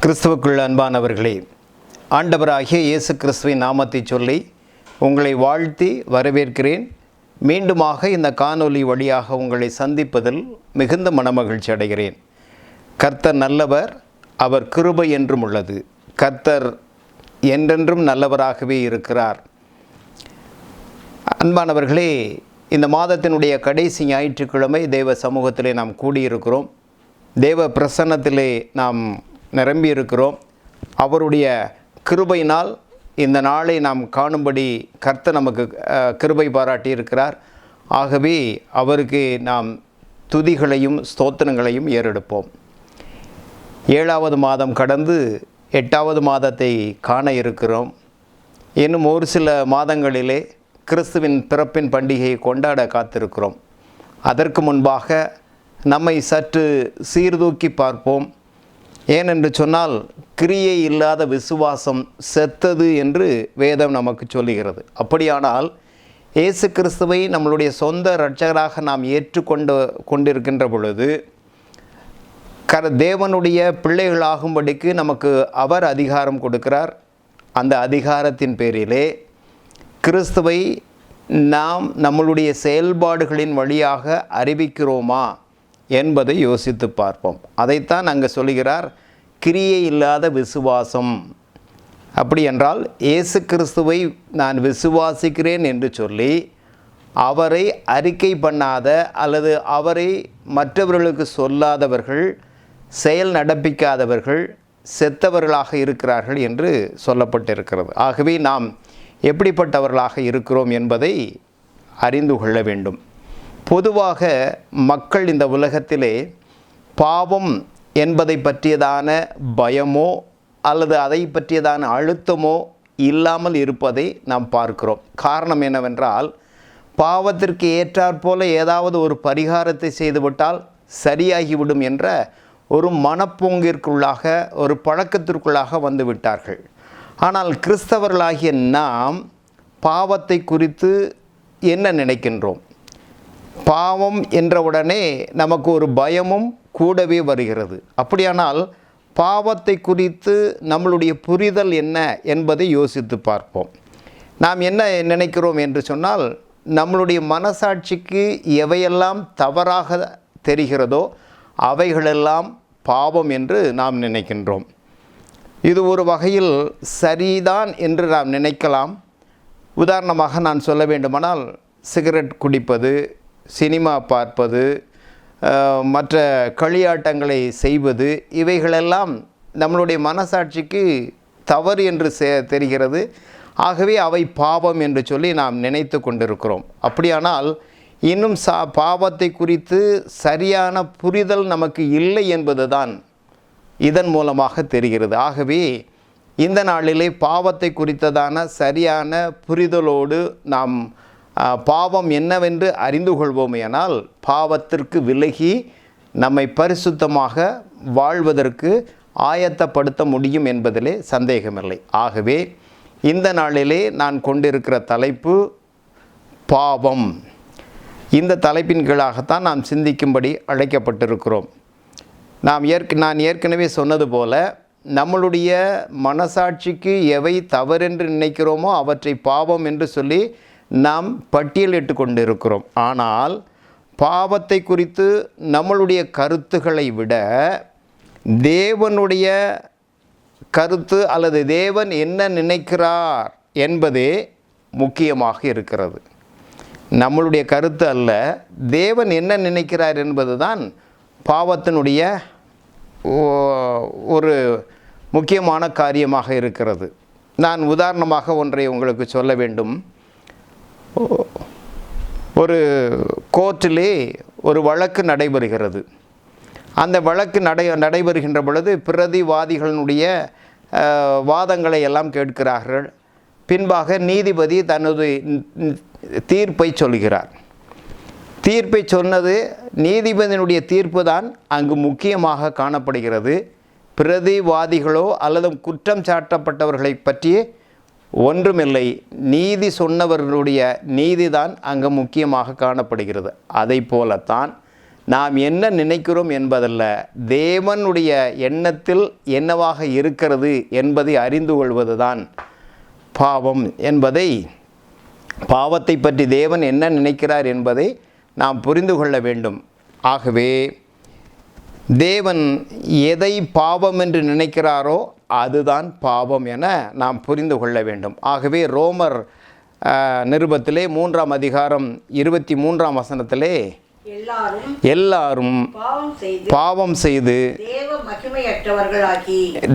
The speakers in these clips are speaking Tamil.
கிறிஸ்துவுக்குள் அன்பானவர்களே, ஆண்டவராகிய இயேசு கிறிஸ்துவின் நாமத்தை சொல்லி உங்களை வாழ்த்தி வரவேற்கிறேன். மீண்டுமாக இந்த காணொலி வழியாக உங்களை சந்திப்பதில் மிகுந்த மனமகிழ்ச்சி அடைகிறேன். கர்த்தர் நல்லவர், அவர் கிருபை என்றும் உள்ளது. கர்த்தர் என்றென்றும் நல்லவராகவே இருக்கிறார். அன்பானவர்களே, இந்த மாதத்தினுடைய கடைசி ஞாயிற்றுக்கிழமை தேவ சமூகத்திலே நாம் கூடியிருக்கிறோம். தேவ பிரசன்னத்திலே நாம் நிரம்பி இருக்கிறோம். அவருடைய கிருபையினால் இந்த நாளை நாம் காணும்படி கர்த்தர் நமக்கு கிருபை பாராட்டி இருக்கிறார். ஆகவே அவருக்கு நாம் துதிகளையும் ஸ்தோத்திரங்களையும் ஏறெடுப்போம். 7வது மாதம் கடந்து 8வது மாதத்தை காண இருக்கிறோம். இன்னும் ஒரு சில மாதங்களிலே கிறிஸ்துவின் பிறப்பின் பண்டிகையை கொண்டாட காத்திருக்கிறோம். அதற்கு முன்பாக நம்மை சற்று சீர்தூக்கி பார்ப்போம். ஏனென்று சொன்னால், கிரியை இல்லாத விசுவாசம் செத்தது என்று வேதம் நமக்கு சொல்லுகிறது. அப்படியானால் இயேசு கிறிஸ்துவை நம்மளுடைய சொந்த இரட்சகராக நாம் கொண்டிருக்கின்ற பொழுது தேவனுடைய பிள்ளைகளாகும்படிக்கு நமக்கு அவர் அதிகாரம் கொடுக்கிறார். அந்த அதிகாரத்தின் பேரிலே கிறிஸ்துவை நாம் நம்மளுடைய செயல்பாடுகளின் வழியாக அறிவிக்கிறோமா என்பதை யோசித்து பார்ப்போம். அதைத்தான் அங்கே சொல்கிறார், கிரியை இல்லாத விசுவாசம். அப்படி என்றால் இயேசு கிறிஸ்துவை நான் விசுவாசிக்கிறேன் என்று சொல்லி அவரை அறிக்கை பண்ணாத அல்லது அவரை மற்றவர்களுக்கு சொல்லாதவர்கள், செயல் நடப்பிக்காதவர்கள் செத்தவர்களாக இருக்கிறார்கள் என்று சொல்லப்பட்டிருக்கிறது. ஆகவே நாம் எப்படிப்பட்டவர்களாக இருக்கிறோம் என்பதை அறிந்து கொள்ள வேண்டும். பொதுவாக மக்கள் இந்த உலகத்திலே பாவம் என்பதை பற்றியதான பயமோ அல்லது அதை பற்றியதான அழுத்தமோ இல்லாமல் இருப்பதை நாம் பார்க்கிறோம். காரணம் என்னவென்றால், பாவத்திற்கு ஏற்றாற்போல ஏதாவது ஒரு பரிகாரத்தை செய்துவிட்டால் சரியாகிவிடும் என்ற ஒரு மனப்போங்கிற்குள்ளாக, ஒரு பழக்கத்திற்குள்ளாக வந்து விட்டார்கள். ஆனால் கிறிஸ்தவர்களாகிய நாம் பாவத்தை குறித்து என்ன நினைக்கின்றோம்? பாவம் என்றவுடனே நமக்கு ஒரு பயமும் கூடவே வருகிறது. அப்படியானால் பாவத்தை குறித்து நம்மளுடைய புரிதல் என்ன என்பதை யோசித்து பார்ப்போம். நாம் என்ன நினைக்கிறோம் என்று சொன்னால், நம்மளுடைய மனசாட்சிக்கு எவையெல்லாம் தவறாக தெரிகிறதோ அவைகளெல்லாம் பாவம் என்று நாம் நினைக்கின்றோம். இது ஒரு வகையில் சரிதான் என்று நாம் நினைக்கலாம். உதாரணமாக நான் சொல்ல வேண்டுமானால், சிகரெட் குடிப்பது, சினிமா பார்ப்பது, மற்ற களியாட்டங்களை செய்வது, இவைகளெல்லாம் நம்மளுடைய மனசாட்சிக்கு தவறு என்று தெரிகிறது. ஆகவே அவை பாவம் என்று சொல்லி நாம் நினைத்து கொண்டிருக்கிறோம். அப்படியானால் இன்னும் பாவத்தை குறித்து சரியான புரிதல் நமக்கு இல்லை என்பதுதான் இதன் மூலமாக தெரிகிறது. ஆகவே இந்த நாளிலே பாவத்தை குறித்ததான சரியான புரிதலோடு நாம் பாவம் என்னவென்று அறிந்து கொள்வோமேயானால் பாவத்திற்கு விலகி நம்மை பரிசுத்தமாக வாழ்வதற்கு ஆயத்தப்படுத்த முடியும் என்பதிலே சந்தேகமில்லை. ஆகவே இந்த நாளிலே நான் கொண்டிருக்கிற தலைப்பு பாவம். இந்த தலைப்பின் கீழாகத்தான் நாம் சிந்திக்கும்படி அழைக்கப்பட்டிருக்கிறோம். நான் ஏற்கனவே சொன்னது போல, நம்மளுடைய மனசாட்சிக்கு எவை தவறென்று நினைக்கிறோமோ அவற்றை பாவம் என்று சொல்லி நாம் பட்டியலிட்டு கொண்டிருக்கிறோம். ஆனால் பாவத்தை குறித்து நம்மளுடைய கருத்துக்களை விட தேவனுடைய கருத்து அல்லது தேவன் என்ன நினைக்கிறார் என்பதே முக்கியமாக இருக்கிறது. நம்மளுடைய கருத்து அல்ல, தேவன் என்ன நினைக்கிறார் என்பது தான் பாவத்தினுடைய ஒரு முக்கியமான காரியமாக இருக்கிறது. நான் உதாரணமாக ஒன்றை உங்களுக்கு சொல்ல வேண்டும். ஒரு கோர்ட்டிலே ஒரு வழக்கு நடைபெறுகிறது. அந்த வழக்கு நடைபெறுகின்ற பொழுது பிரதிவாதிகளினுடைய வாதங்களை எல்லாம் கேட்கிறார்கள். பின்பாக நீதிபதி தனது தீர்ப்பை சொல்கிறார். தீர்ப்பை சொன்னது நீதிபதியினுடைய தீர்ப்பு தான் அங்கு முக்கியமாக காணப்படுகிறது. பிரதிவாதிகளோ அல்லது குற்றம் சாட்டப்பட்டவர்களை பற்றி ஒன்றுமில்லை. நீதி சொன்னவர்களுடைய நீதிதான் அங்கு முக்கியமாக காணப்படுகிறது. அதை போலத்தான் நாம் என்ன நினைக்கிறோம் என்பதல்ல, தேவனுடைய எண்ணத்தில் என்னவாக இருக்கிறது என்பதை அறிந்து கொள்வதுதான் பாவம் என்பதை, பாவத்தை பற்றி தேவன் என்ன நினைக்கிறார் என்பதை நாம் புரிந்து கொள்ள வேண்டும். ஆகவே தேவன் எதை பாவம் என்று நினைக்கிறாரோ அதுதான் பாவம் என நாம் புரிந்து கொள்ள வேண்டும். ஆகவே ரோமர் நிருபத்திலே 3ஆம் அதிகாரம் 23ஆம் வசனத்திலே எல்லாரும் பாவம் செய்து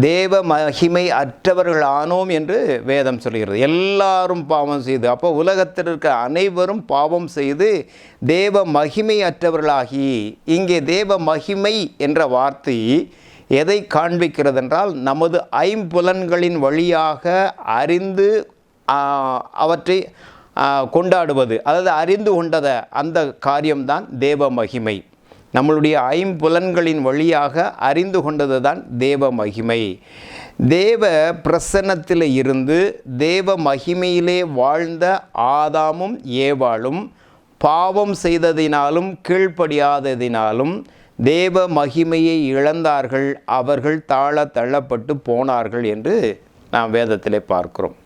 தேவ மகிமை அற்றவர்கள் ஆனோம் என்று வேதம் சொல்கிறது. எல்லாரும் பாவம் செய்து, அப்போ உலகத்தில் இருக்க அனைவரும் பாவம் செய்து தேவ மகிமை அற்றவர்களாகி, இங்கே தேவ மகிமை என்ற வார்த்தை எதை காண்பிக்கிறது என்றால், நமது ஐம்புலன்களின் வழியாக அறிந்து அவற்றை கொண்டாடுவது, அதாவது அறிந்து கொண்டத அந்த காரியம்தான் தேவ மகிமை. நம்மளுடைய ஐம்புலன்களின் வழியாக அறிந்து கொண்டது தான் தேவ மகிமை. தேவ பிரசன்னத்தில் இருந்து தேவ மகிமையிலே வாழ்ந்த ஆதாமும் ஏவாளும் பாவம் செய்ததினாலும் கீழ்ப்படியாததினாலும் தேவ மகிமையை இழந்தார்கள், அவர்கள் தாழ தள்ளப்பட்டு போனார்கள் என்று நாம் வேதத்திலே பார்க்கிறோம்.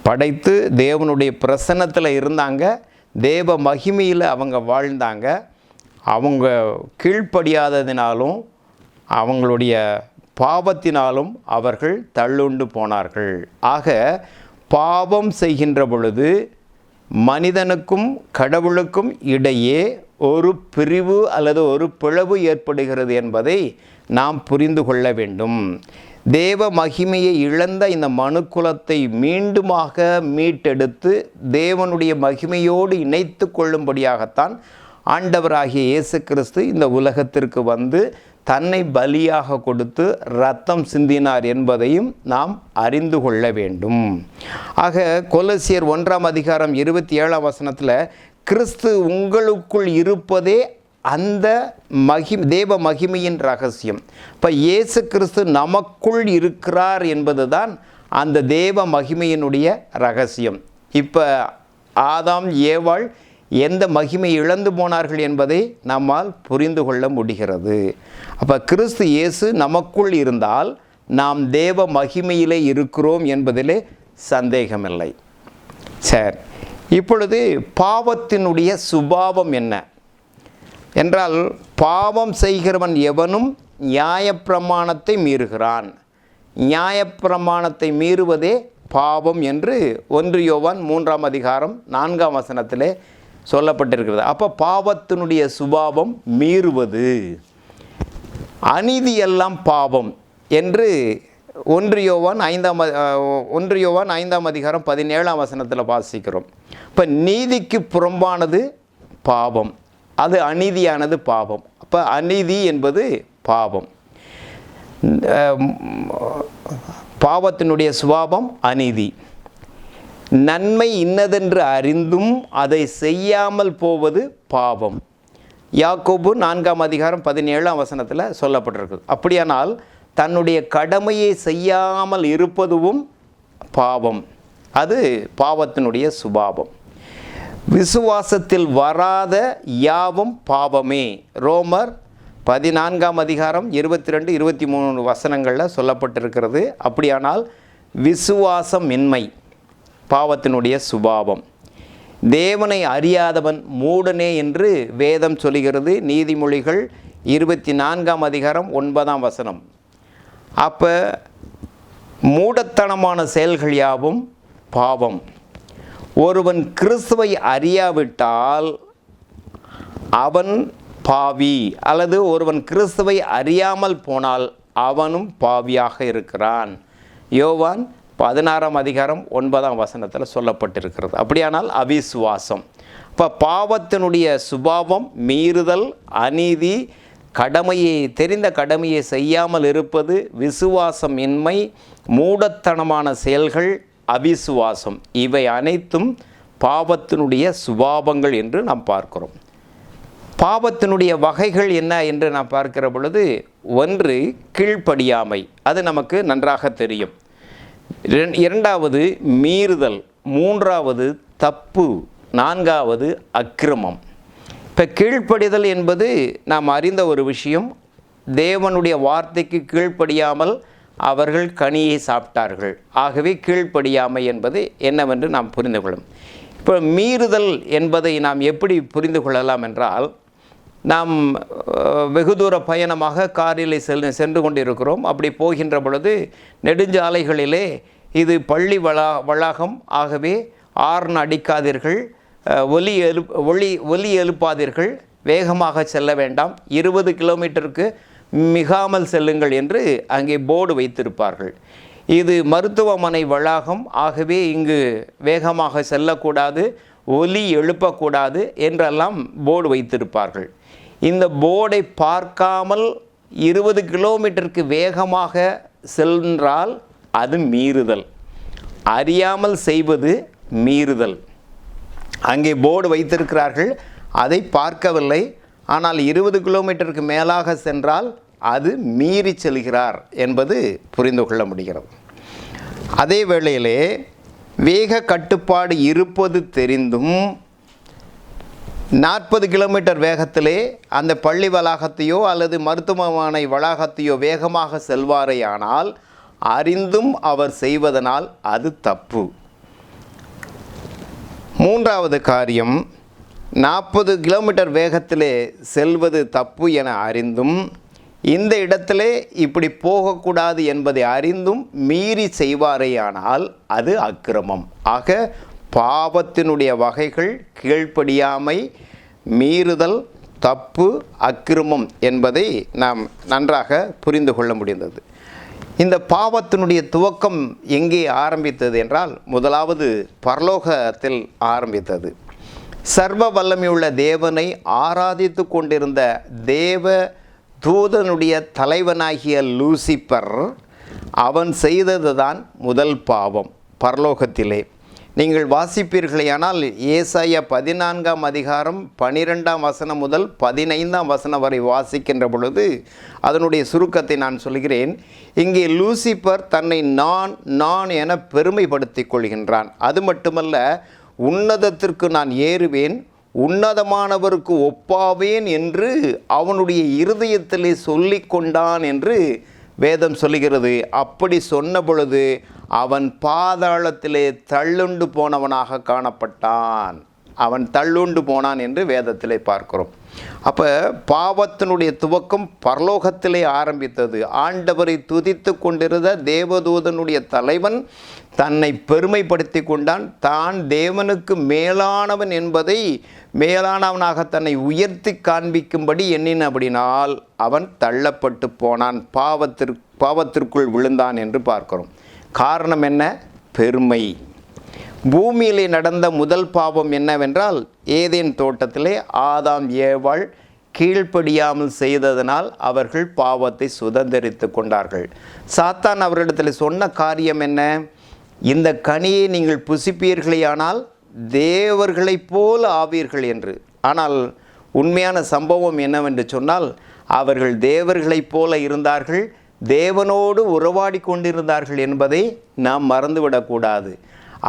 படைத்து தேவனுடைய பிரசன்னத்தில் இருந்தாங்க, தேவ மகிமையில் அவங்க வாழ்ந்தாங்க. அவங்க கீழ்ப்படியாததினாலும் அவங்களுடைய பாவத்தினாலும் அவர்கள் தள்ளுண்டு போனார்கள். ஆக பாவம் செய்கின்ற பொழுது மனிதனுக்கும் கடவுளுக்கும் இடையே ஒரு பிரிவு அல்லது ஒரு பிளவு ஏற்படுகிறது என்பதை நாம் புரிந்து கொள்ள வேண்டும். தேவ மகிமையை இழந்த இந்த மனுக்குலத்தை மீண்டுமாக மீட்டெடுத்து தேவனுடைய மகிமையோடு இணைத்து கொள்ளும்படியாகத்தான் ஆண்டவராகிய இயேசு கிறிஸ்து இந்த உலகத்திற்கு வந்து தன்னை பலியாக கொடுத்து இரத்தம் சிந்தினார் என்பதையும் நாம் அறிந்து கொள்ள வேண்டும். ஆக கொலோசியர் 1ஆம் அதிகாரம் 27ஆம் வசனத்தில் கிறிஸ்து உங்களுக்குள் இருப்பதே அந்த தேவ மகிமையின் ரகசியம். இப்போ இயேசு கிறிஸ்து நமக்குள் இருக்கிறார் என்பது தான் அந்த தேவ மகிமையினுடைய ரகசியம். இப்போ ஆதாம் ஏவாள் எந்த மகிமை இழந்து போனார்கள் என்பதை நம்மால் புரிந்து கொள்ள முடிகிறது. அப்போ கிறிஸ்து இயேசு நமக்குள் இருந்தால் நாம் தேவ மகிமையிலே இருக்கிறோம் என்பதிலே சந்தேகமில்லை. சரி, இப்பொழுது பாவத்தினுடைய சுபாவம் என்ன என்றால், பாவம் செய்கிறவன் எவனும் நியாயப்பிரமாணத்தை மீறுகிறான். நியாயப்பிரமாணத்தை மீறுவதே பாவம் என்று 1 யோவான் 3ஆம் அதிகாரம் 4ஆம் வசனத்திலே சொல்லப்பட்டிருக்கிறது. அப்போ பாவத்தினுடைய சுபாவம் மீறுவது, அநீதி எல்லாம் பாவம் என்று 1 யோவான் 5ஆம் அதிகாரம் 17ஆம் வசனத்தில் வாசிக்கிறோம். இப்போ நீதிக்கு புறம்பானது பாவம், அது அநீதியானது பாவம். அப்போ அநீதி என்பது பாவம். பாவத்தினுடைய சுபாவம் அநீதி. நன்மை இன்னதென்று அறிந்தும் அதை செய்யாமல் போவது பாவம். யாக்கோபு 4ஆம் அதிகாரம் 17ஆம் வசனத்தில் சொல்லப்பட்டிருக்குது. அப்படியானால் தன்னுடைய கடமையை செய்யாமல் இருப்பதும் பாவம், அது பாவத்தினுடைய சுபாவம். விசுவாசத்தில் வராத யாவும் பாவமே. ரோமர் 14ஆம் அதிகாரம் 22, 23 வசனங்களில் சொல்லப்பட்டிருக்கிறது. அப்படியானால் விசுவாசமின்மை பாவத்தினுடைய சுபாவம். தேவனை அறியாதவன் மூடனே என்று வேதம் சொல்கிறது. நீதிமொழிகள் 24ஆம் அதிகாரம் 9ஆம் வசனம். அப்போ மூடத்தனமான செயல்கள் யாவும் பாவம். ஒருவன் கிறிஸ்துவை அறியாவிட்டால் அவன் பாவி, அல்லது ஒருவன் கிறிஸ்துவை அறியாமல் போனால் அவனும் பாவியாக இருக்கிறான். யோவான் 16ஆம் அதிகாரம் 9ஆம் வசனத்தில் சொல்லப்பட்டிருக்கிறது. அப்படியானால் அவிசுவாசம். இப்போ பாவத்தினுடைய சுபாவம் மீறுதல், அநீதி, கடமையை தெரிந்த கடமையை செய்யாமல் இருப்பது, விசுவாசம் இன்மை, மூடத்தனமான செயல்கள், அவிசுவாசம், இவை அனைத்தும் பாவத்தினுடைய சுபாவங்கள் என்று நாம் பார்க்கிறோம். பாவத்தினுடைய வகைகள் என்ன என்று நாம் பார்க்கிற பொழுது, ஒன்று கீழ்ப்படியாமை, அது நமக்கு நன்றாக தெரியும். இரண்டாவது மீறுதல், மூன்றாவது தப்பு, நான்காவது அக்கிரமம். இப்போ கீழ்ப்படிதல் என்பது நாம் அறிந்த ஒரு விஷயம். தேவனுடைய வார்த்தைக்கு கீழ்ப்படியாமல் அவர்கள் கனியை சாப்பிட்டார்கள். ஆகவே கீழ்ப்படியாமை என்பது என்னவென்று நாம் புரிந்து கொள்ளும். இப்போ மீறுதல் என்பதை நாம் எப்படி புரிந்து கொள்ளலாம் என்றால், நாம் வெகு தூர பயணமாக காரில் சென்று கொண்டிருக்கிறோம். அப்படி போகின்ற பொழுது நெடுஞ்சாலைகளிலே இது பள்ளி வளாகம், ஆகவே ஆர்ன் அடிக்காதீர்கள், ஒலி எழுப்பாதீர்கள், வேகமாக செல்ல வேண்டாம், 20 கிலோமீட்டருக்கு மிகாமல் செல்லுங்கள் என்று அங்கே போர்டு வைத்திருப்பார்கள். இது மருத்துவமனை வளாகம், ஆகவே இங்கு வேகமாக செல்லக்கூடாது, ஒலி எழுப்பக்கூடாது என்றெல்லாம் போர்டு வைத்திருப்பார்கள். இந்த போர்டை பார்க்காமல் 20 கிலோமீட்டருக்கு வேகமாக சென்றால் அது மீறுதல். அறியாமல் செய்வது மீறுதல். அங்கே போர்டு வைத்திருக்கிறார்கள், அதை பார்க்கவில்லை, ஆனால் 20 கிலோமீட்டருக்கு மேலாக சென்றால் அது மீறி செல்கிறார் என்பது புரிந்து கொள்ள முடிகிறது. அதே வேளையிலே வேக கட்டுப்பாடு இருப்பது தெரிந்தும் 40 கிலோமீட்டர் வேகத்திலே அந்த பள்ளி வளாகத்தையோ அல்லது மருத்துவமனை வளாகத்தையோ வேகமாக செல்வாரேயானால் அறிந்தும் அவர் செய்வதனால் அது தப்பு. மூன்றாவது காரியம், 40 கிலோமீட்டர் வேகத்திலே செல்வது தப்பு என அறிந்தும் இந்த இடத்திலே இப்படி போகக்கூடாது என்பதை அறிந்தும் மீறி செய்வாரேயானால் அது அக்கிரமம். ஆக பாவத்தினுடைய வகைகள் கீழ்ப்படியாமை, மீறுதல், தப்பு, அக்கிரமம் என்பதை நாம் நன்றாக புரிந்து கொள்ள முடிந்தது. இந்த பாவத்தினுடைய துவக்கம் எங்கே ஆரம்பித்தது என்றால், முதலாவது பரலோகத்தில் ஆரம்பித்தது. சர்வ வல்லமையுள்ள தேவனை ஆராதித்து கொண்டிருந்த தேவ தூதனுடைய தலைவனாகிய லூசிபர், அவன் செய்தது தான் முதல் பாவம் பரலோகத்திலே. நீங்கள் வாசிப்பீர்களேயானால் ஏசாயா 14ஆம் அதிகாரம் 12ஆம் வசனம் முதல் 15ஆம் வசனம் வரை வாசிக்கின்ற பொழுது அதனுடைய சுருக்கத்தை நான் சொல்கிறேன். இங்கே லூசிபர் தன்னை நான் என பெருமைப்படுத்திக் கொள்கின்றான். அது மட்டுமல்ல, உன்னதத்திற்கு நான் ஏறுவேன், உன்னதமானவருக்கு ஒப்பாவேன் என்று அவனுடைய இருதயத்திலே சொல்லி கொண்டான் என்று வேதம் சொல்லுகிறது. அப்படி சொன்ன பொழுது அவன் பாதாளத்திலே தள்ளுண்டு போனவனாக காணப்பட்டான். அவன் தள்ளுண்டு போனான் என்று வேதத்திலே பார்க்கிறோம். அப்போ பாவத்தினுடைய துவக்கம் பரலோகத்திலே ஆரம்பித்தது. ஆண்டவரை துதித்து கொண்டிருந்த தேவதூதனுடைய தலைவன் தன்னை பெருமைப்படுத்தி கொண்டான். தான் தேவனுக்கு மேலானவன் என்பதை, மேலானவனாக தன்னை உயர்த்தி காண்பிக்கும்படி எண்ணினபடினால் அவன் தள்ளப்பட்டு போனான், பாவத்திற்குள் விழுந்தான் என்று பார்க்கிறோம். காரணம் என்ன? பெருமை. பூமியிலே நடந்த முதல் பாவம் என்னவென்றால், ஏதேன் தோட்டத்திலே ஆதாம் ஏவாள் கீழ்ப்படியாமல் செய்ததனால் அவர்கள் பாவத்தை சுதந்திரித்து கொண்டார்கள். சாத்தான் அவர்களிடத்தில் சொன்ன காரியம் என்ன? இந்த கனியை நீங்கள் புசிப்பீர்களேயானால் தேவர்களைப் போல ஆவீர்கள் என்று. ஆனால் உண்மையான சம்பவம் என்னவென்று சொன்னால், அவர்கள் தேவர்களைப் போல இருந்தார்கள், தேவனோடு உறவாடி கொண்டிருந்தார்கள் என்பதை நாம் மறந்துவிடக்கூடாது.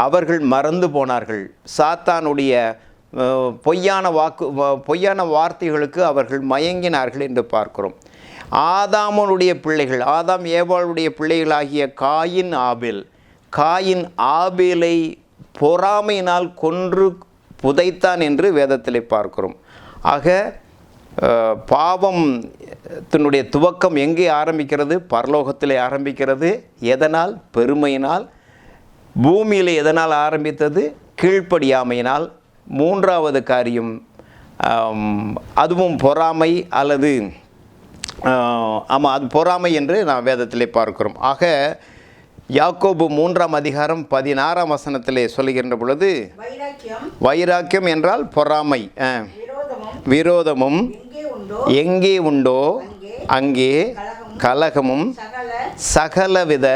அவர்கள் மறந்து போனார்கள். சாத்தானுடைய பொய்யான வார்த்தைகளுக்கு அவர்கள் மயங்கினார்கள் என்று பார்க்கிறோம். ஆதாமுடைய பிள்ளைகள், ஆதாம் ஏவாளுடைய பிள்ளைகளாகிய காயின் ஆபேலை பொறாமையினால் கொன்று புதைத்தான் என்று வேதத்திலே பார்க்கிறோம். ஆக பாவத்தினுடைய துவக்கம் எங்கே ஆரம்பிக்கிறது? பரலோகத்திலே ஆரம்பிக்கிறது. எதனால்? பெருமையினால். பூமியில் எதனால் ஆரம்பித்தது? கீழ்ப்படியாமையினால். மூன்றாவது காரியம், அதுவும் பொறாமை அல்லது அது பொறாமை என்று நாம் வேதத்திலே பார்க்கிறோம். ஆக யாக்கோபு 3ஆம் அதிகாரம் 16ஆம் வசனத்திலே சொல்லுகின்ற பொழுது, வைராக்கியம் என்றால் பொறாமை, விரோதமும் எங்கே உண்டோ அங்கே கலகமும் சகலவித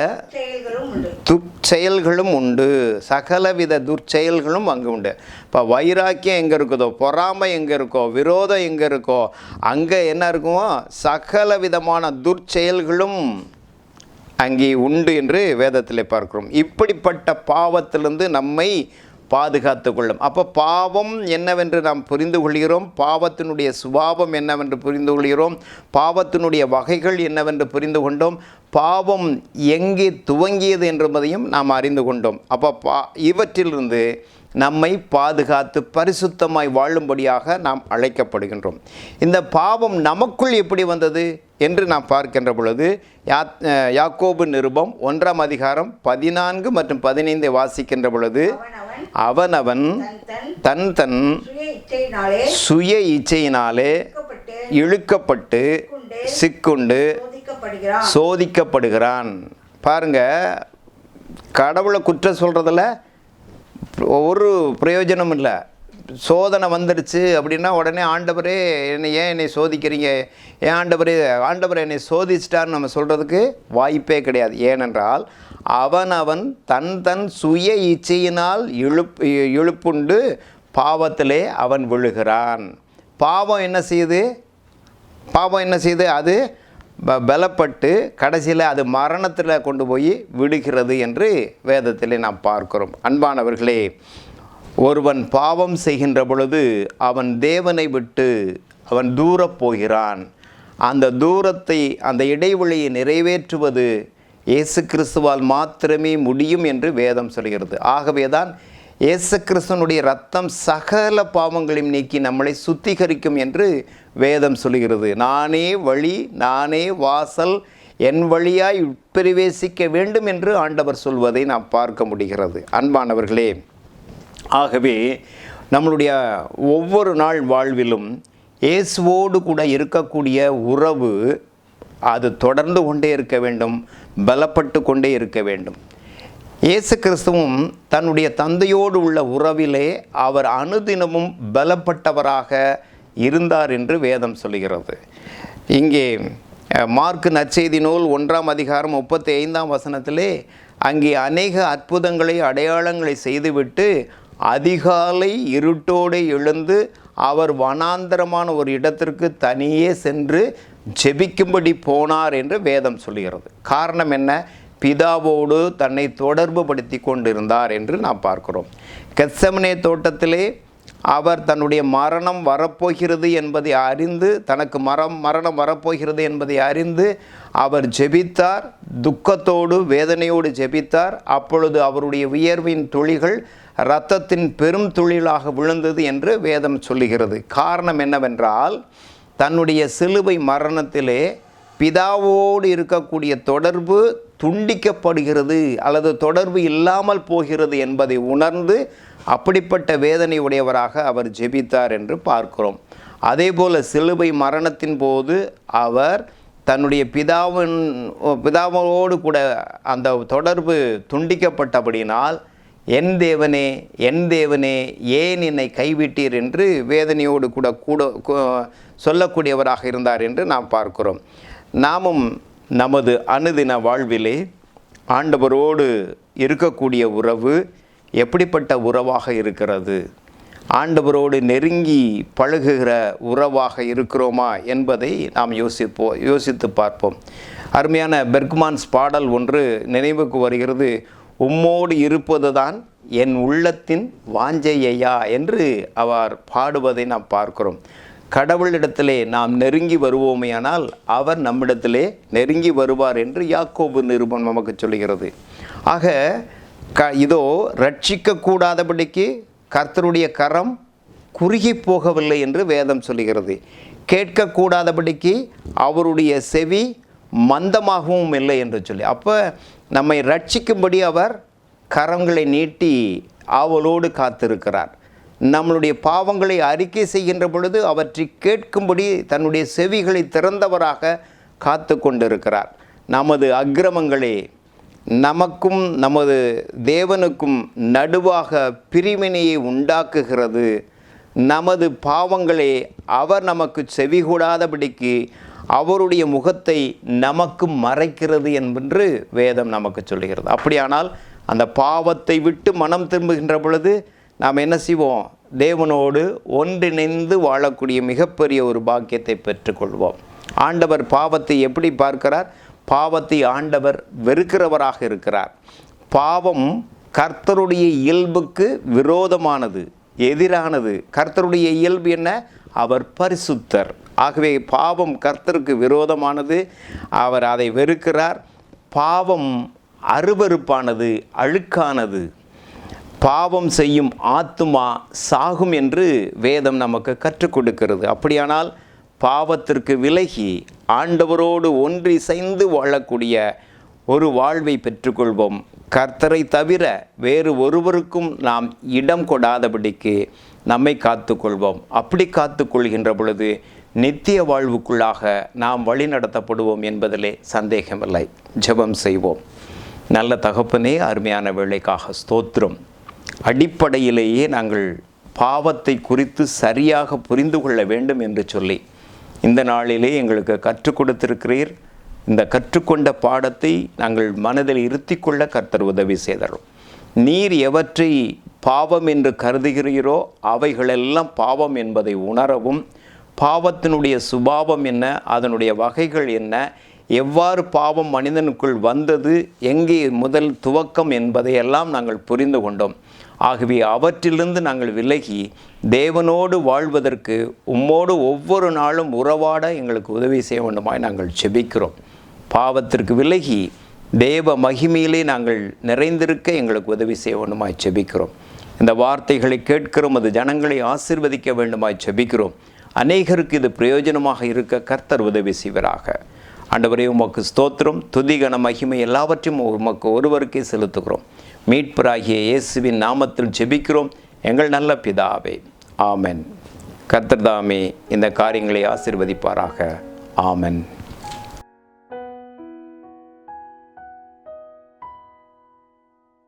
துர்ச்செயல்களும் உண்டு. சகலவித துர்ச்செயல்களும் அங்கே உண்டு. இப்போ வைராக்கியம் எங்கே இருக்குதோ, பொறாமை எங்கே இருக்கோ, விரோதம் எங்கே இருக்கோ, அங்கே என்ன இருக்குமோ சகல விதமான துர்ச்செயல்களும் அங்கே உண்டு என்று வேதத்தில் பார்க்கிறோம். இப்படிப்பட்ட பாவத்திலிருந்து நம்மை பாதுகாத்து கொள்ளும். அப்போ பாவம் என்னவென்று நாம் புரிந்து கொள்கிறோம், பாவத்தினுடைய சுபாவம் என்னவென்று புரிந்து கொள்கிறோம், பாவத்தினுடைய வகைகள் என்னவென்று புரிந்து கொண்டோம், பாவம் எங்கே துவங்கியது என்பதையும் நாம் அறிந்து கொண்டோம். அப்போ இவற்றிலிருந்து நம்மை பாதுகாத்து பரிசுத்தமாய் வாழும்படியாக நாம் அழைக்கப்படுகின்றோம். இந்த பாவம் நமக்குள் எப்படி வந்தது என்று நாம் பார்க்கின்ற பொழுது யாக்கோபு நிருபம் 1ஆம் அதிகாரம் 14 மற்றும் 15 வாசிக்கின்ற பொழுது, அவனவன் தன் தன் சுய இச்சையினாலே இழுக்கப்பட்டு சிக்குண்டு சோதிக்கப்படுகிறான். பாருங்க, கடவுளை குற்றம் சொல்கிறதுல ஒரு பிரயோஜனம் இல்லை. சோதனை வந்துடுச்சு அப்படின்னா உடனே ஆண்டவரே என்னை சோதிக்கிறீங்க, ஆண்டவரே என்னை சோதிச்சிட்டான்னு நம்ம சொல்கிறதுக்கு வாய்ப்பே கிடையாது. ஏனென்றால் அவன் தன் தன் சுய இச்சையினால் இழுப்புண்டு பாவத்திலே அவன் விழுகிறான். பாவம் என்ன செய்யுது? அது பலப்பட்டு கடைசியில் அது மரணத்தில் கொண்டு போய் விடுகிறது என்று வேதத்திலே நாம் பார்க்கிறோம். அன்பானவர்களே, ஒருவன் பாவம் செய்கின்ற பொழுது அவன் தேவனை விட்டு அவன் தூரப் போகிறான். அந்த தூரத்தை, அந்த இடைவெளியை நிறைவேற்றுவது இயேசு கிறிஸ்துவால் மாத்திரமே முடியும் என்று வேதம் சொல்கிறது. ஆகவே தான் இயேசு கிறிஸ்துவனுடைய இரத்தம் சகல பாவங்களையும் நீக்கி நம்மளை சுத்திகரிக்கும் என்று வேதம் சொல்கிறது. நானே வழி, நானே வாசல், என் வழியாய் உட்பிரவேசிக்க வேண்டும் என்று ஆண்டவர் சொல்வதை நாம் பார்க்க முடிகிறது. அன்பானவர்களே, ஆகவே நம்மளுடைய ஒவ்வொரு நாள் வாழ்விலும் இயேசுவோடு கூட இருக்கக்கூடிய உறவு அது தொடர்ந்து கொண்டே இருக்க வேண்டும், பலப்பட்டு கொண்டே இருக்க வேண்டும். இயேசு கிறிஸ்துவும் தன்னுடைய தந்தையோடு உள்ள உறவிலே அவர் அனுதினமும் பலப்பட்டவராக இருந்தார் என்று வேதம் சொல்கிறது. இங்கே மார்க்கு நற்செய்தி நூல் 1ஆம் அதிகாரம் 35ஆம் வசனத்திலே அங்கே அநேக அற்புதங்களை அடையாளங்களை செய்துவிட்டு அதிகாலை இருட்டோடு எழுந்து அவர் வனாந்தரமான ஒரு இடத்திற்கு தனியே சென்று ஜெபிக்கும்படி போனார் என்று வேதம் சொல்கிறது. காரணம் என்ன? பிதாவோடு தன்னை தொடர்பு படுத்தி கொண்டிருந்தார் என்று நாம் பார்க்கிறோம். கெத்செமனே தோட்டத்திலே அவர் தன்னுடைய மரணம் வரப்போகிறது என்பதை அறிந்து, தனக்கு மரணம் வரப்போகிறது என்பதை அறிந்து அவர் ஜெபித்தார். துக்கத்தோடு வேதனையோடு ஜெபித்தார். அப்பொழுது அவருடைய வியர்வின் துளிகள் இரத்தத்தின் பெரும் துளிகளாக விழுந்தது என்று வேதம் சொல்லுகிறது. காரணம் என்னவென்றால், தன்னுடைய சிலுவை மரணத்திலே பிதாவோடு இருக்கக்கூடிய தொடர்பு துண்டிக்கப்படுகிறது அல்லது தொடர்பு இல்லாமல் போகிறது என்பதை உணர்ந்து அப்படிப்பட்ட வேதனை உடையவராக அவர் ஜெபித்தார் என்று பார்க்கிறோம். அதேபோல் சிலுவை மரணத்தின் போது அவர் தன்னுடைய பிதாவோடு கூட அந்த தொடர்பு துண்டிக்கப்பட்டபடினால், என் தேவனே ஏன் என்னை கைவிட்டீர் என்று வேதனையோடு கூட சொல்லக்கூடியவராக இருந்தார் என்று நாம் பார்க்கிறோம். நாமும் நமது அனுதின வாழ்விலே ஆண்டவரோடு இருக்கக்கூடிய உறவு எப்படிப்பட்ட உறவாக இருக்கிறது? ஆண்டவரோடு நெருங்கி பழகுகிற உறவாக இருக்கிறோமா என்பதை நாம் யோசித்து பார்ப்போம். அருமையான பெர்க்மான்ஸ் பாடல் ஒன்று நினைவுக்கு வருகிறது. உம்மோடு இருப்பது தான் என் உள்ளத்தின் வாஞ்சையா என்று அவர் பாடுவதை நாம் பார்க்கிறோம். கடவுளிடத்திலே நாம் நெருங்கி வருவோமேயானால் அவர் நம்மிடத்திலே நெருங்கி வருவார் என்று யாக்கோபு நிருபம் நமக்கு சொல்கிறது. ஆக இதோ ரட்சிக்கக்கூடாதபடிக்கு கர்த்தருடைய கரம் குறுகி போகவில்லை என்று வேதம் சொல்கிறது. கேட்கக்கூடாதபடிக்கு அவருடைய செவி மந்தமாகவும் இல்லை என்று சொல்லி, அப்போ நம்மை ரட்சிக்கும்படி அவர் கரங்களை நீட்டி ஆவலோடு காத்திருக்கிறார். நம்மளுடைய பாவங்களை அறிக்கை செய்கின்ற பொழுது அவற்றை கேட்கும்படி தன்னுடைய செவிகளை திறந்தவராக காத்து கொண்டிருக்கிறார். நமது அக்கிரமங்களே நமக்கும் நமது தேவனுக்கும் நடுவாக பிரிவினையை உண்டாக்குகிறது. நமது பாவங்களே அவர் நமக்கு செவிகூடாதபடிக்கு அவருடைய முகத்தை நமக்கு மறைக்கிறது என்று வேதம் நமக்கு சொல்கிறது. அப்படியானால் அந்த பாவத்தை விட்டு மனம் திரும்புகின்ற பொழுது நாம் என்ன செய்வோம்? தேவனோடு ஒன்றிணைந்து வாழக்கூடிய மிகப்பெரிய ஒரு பாக்கியத்தை பெற்றுக்கொள்வோம். ஆண்டவர் பாவத்தை எப்படி பார்க்கிறார்? பாவத்தை ஆண்டவர் வெறுக்கிறவராக இருக்கிறார். பாவம் கர்த்தருடைய இயல்புக்கு விரோதமானது, எதிரானது. கர்த்தருடைய இயல்பு என்ன? அவர் பரிசுத்தர். ஆகவே பாவம் கர்த்தருக்கு விரோதமானது, அவர் அதை வெறுக்கிறார். பாவம் அருவருப்பானது, அழுக்கானது. பாவம் செய்யும் ஆத்துமா சாகும் என்று வேதம் நமக்கு கற்றுக் கொடுக்கிறது. அப்படியானால் பாவத்திற்கு விலகி ஆண்டவரோடு ஒன்றிசைந்து வாழக்கூடிய ஒரு வாழ்வை பெற்றுக்கொள்வோம். கர்த்தரை தவிர வேறு ஒருவருக்கும் நாம் இடம் கொடாதபடிக்கு நம்மை காத்துக்கொள்வோம். அப்படி காத்துக்கொள்கின்ற பொழுது நித்திய வாழ்வுக்குள்ளாக நாம் வழி நடத்தப்படுவோம் என்பதிலே சந்தேகமில்லை. ஜெபம் செய்வோம். நல்ல தகப்பனே, அருமையான வேளைக்காக ஸ்தோத்திரம். அடிப்படையிலேயே நாங்கள் பாவத்தை குறித்து சரியாக புரிந்து கொள்ள வேண்டும் என்று சொல்லி இந்த நாளிலே எங்களுக்கு கற்றுக் கொடுத்திருக்கிறீர். இந்த கற்றுக்கொண்ட பாடத்தை நாங்கள் மனதில் இருத்தி கொள்ள கர்த்தர் உதவி செய்தார். நீர் எவற்றை பாவம் என்று கருதுகிறீரோ அவைகளெல்லாம் பாவம் என்பதை உணரவும், பாவத்தினுடைய சுபாவம் என்ன, அதனுடைய வகைகள் என்ன, எவ்வாறு பாவம் மனிதனுக்குள் வந்தது, எங்கே முதல் துவக்கம் என்பதையெல்லாம் நாங்கள் புரிந்து கொண்டோம். ஆகவே அவற்றிலிருந்து நாங்கள் விலகி தேவனோடு வாழ்வதற்கு உம்மோடு ஒவ்வொரு நாளும் உறவாட எங்களுக்கு உதவி செய்ய வேண்டுமாய் நாங்கள் செபிக்கிறோம். பாவத்திற்கு விலகி தேவ மகிமையிலே நாங்கள் நிறைந்திருக்க எங்களுக்கு உதவி செய்ய வேண்டுமாய் செபிக்கிறோம். இந்த வார்த்தைகளை கேட்கிறோம், அது ஜனங்களை ஆசீர்வதிக்க வேண்டுமாய் செபிக்கிறோம். அநேகருக்கு இது பிரயோஜனமாக இருக்க கர்த்தர் உதவி செய்வராக. ஆண்டவரே, உமக்கு ஸ்தோத்திரம், துதி, கன, மகிமை எல்லாவற்றையும் உமக்கு ஒருவருக்கே செலுத்துகிறோம். மீட்பராகிய இயேசுவின் நாமத்தில் ஜெபிக்கிறோம் எங்கள் நல்ல பிதாவே, ஆமென். கர்த்தர் தாமே இந்த காரியங்களை ஆசீர்வதிப்பாராக. ஆமென்.